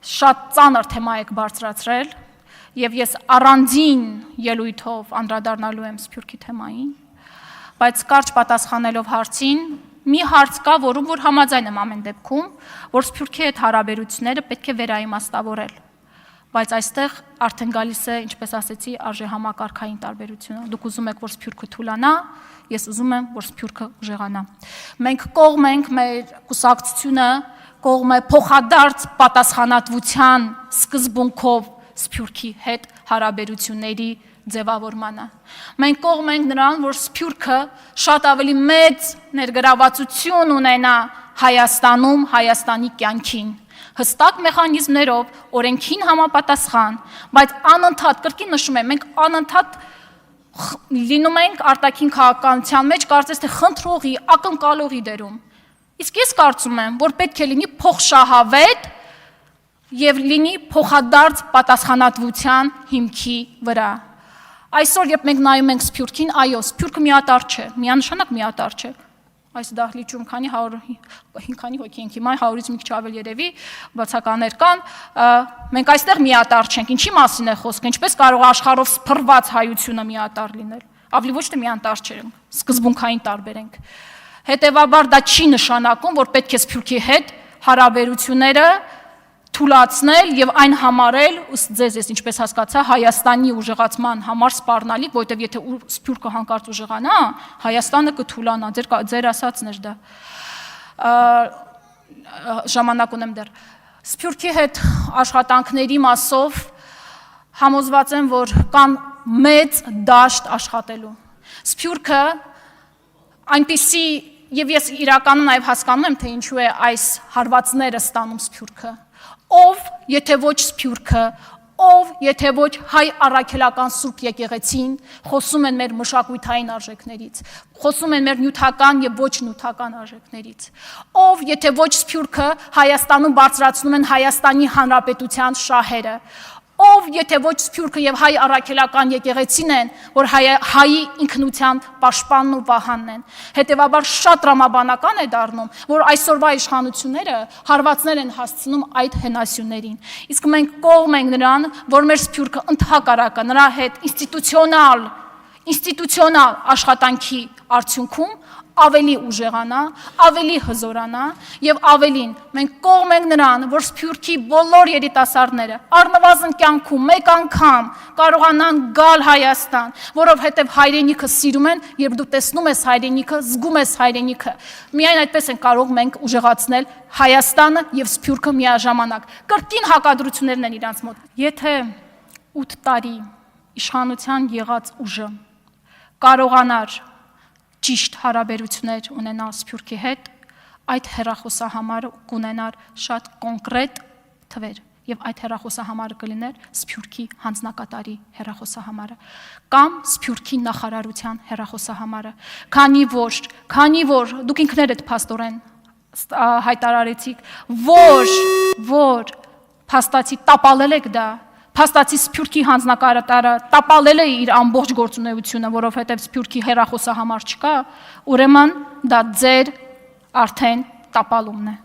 շատ ծանր թեմա եք բարձրացրել, եւ ես առանձին ելույթով անդրադառնալու եմ Սփյուռքի թեմային, բայց կարճ պատասխանելով հարցին, մի հարց կա, որում որ համաձայն եմ ամեն դեպքում, որ Սփյուռքի հետ հարաբերությունները պետք է վերաիմաստավորել, բայց այստեղ արդեն գալիս է, ինչպես ասեցի, արժեհամակարգային տարբերությունը։ Դուք ուզում եք, որ Սփյուռքը թուլանա, ես ուզում եմ, որ Սփյուռքը ուժեղանա։ Մենք կողմ ենք մեր կուսակցությունը, կողմ է փոխադարձ պատասխանատվության սկզբունքով Սփյուռքի հետ հարաբերությունների ձևավորմանը։ Մենք կողմ ենք նրան, որ Սփյուռքը շատ ավելի մեծ ներգրավվածություն ունենա Հայաստանում, Հայաստանի կյանքին, հստակ մեխանիզմներով, օրենքին համապատասխան, բայց անընդհատ, կրկին նշում եմ, մենք անընդհատ լինում ենք արտաքին քաղաքականության մեջ, կարծես թե խնդրողի, ակնկալողի դերում։ Իսկ ես կարծում եմ, որ պետք է լինի փոխշահավետ եւ լինի փոխադարձ պատասխանատվության հիմքի վրա։ Այսօր, երբ մենք նայում ենք Սփյուռքին, այո, Սփյուռքը միատար չէ, միանշանակ միատար չէ։ Այս դահլիճում քանի հոգի ենք հիմա, 100-ից մի քիչ ավել երևի, բացականներ կան, մենք այստեղ միատար չենք, ինչի մասին է խոսքը, ինչպես կարող է աշխարհով սփռված հայությունը միատար լինել, ավելի ոչ թե միատար չենք, սկզբունքային տարբեր ենք։ Հետևաբար դա չի նշանակում, որ պետք է Սփյուռքի հետ հարաբերությունները թուլացնել եւ այն համարել, ըստ ձեզ ես ինչպես հասկացա, Հայաստանի ուժեղացման համար սպառնալիք, որովհետեւ եթե Սփյուռքը հանկարծ ուժեղանա, Հայաստանը կթուլանա, ձեր ասածն էր դա։ Ժամանակ ունեմ դեռ։ Սփյուռքի հետ աշխատանքների մասով համոզված եմ, որ կան մեծ դաշտ աշխատելու։ Սփյուռքը այնպիսի եւ ես իրականում նաեւ հասկանում եմ, թե ինչու է այս հարվածները ստանում Սփյուռքը։ Ով, եթե ոչ Սփյուռքը, ով, եթե ոչ հայ առաքելական Սուրբ եկեղեցին, խոսում են մեր մշակութային արժեքներից, խոսում են մեր նյութական եւ ոչ նյութական արժեքներից։ Ով, եթե ոչ Սփյուռքը, Հայաստանում բարձրացնում են Հայաստանի Հանրապետության շահերը։ Ով, եթե ոչ Սփյուռքը եւ հայ առաքելական եկեղեցին են, որ հայի ինքնության պաշտպանն ու վահանն են։ Հետևաբար շատ տրամաբանական է դառնում, որ այսօրվա իշխանությունները հարվածներ են հասցնում այդ հենասյուներին։ Իսկ մենք կողմ ենք նրան, որ մեր Սփյուռքը ընդհակառակը նրա հետ ինստիտուցիոնալ աշխատանքի արդյունքում ավելի ուժեղանա, ավելի հզորանա եւ ավելին, մենք կողմ ենք նրան, որ Սփյուռքի բոլոր երիտասարդները առնվազն կյանքում մեկ անգամ կարողանան գալ Հայաստան, որովհետեւ հայրենիքը սիրում են, երբ դու տեսնում ես հայրենիքը, զգում ես հայրենիքը։ Միայն այդպես են կարող մենք ուժեղացնել Հայաստանը եւ Սփյուռքը միաժամանակ։ Կրկին հակադրություններն են իրանց մոտ։ Եթե 8 տարի իշխանության եղած ուժը կարողանար ճիշտ հարաբերություններ ունենալ Սփյուռքի հետ, այդ հեռախոսահամարը կունենար շատ կոնկրետ թվեր եւ այդ հեռախոսահամարը կլիներ Սփյուռքի հանձնակատարի հեռախոսահամարը կամ Սփյուռքի նախարարության հեռախոսահամարը, քանի որ դուք ինքներդ փաստորեն հայտարարեցիք, որ փաստացի տապալել եք դա, փաստացի Սփյուռքի հանձնակատարը տապալել է իր ամբողջ գործունեությունը, որովհետև Սփյուռքի հեռախոսահամար չկա, ուրեմն դա ձեր արդեն տապալումն է։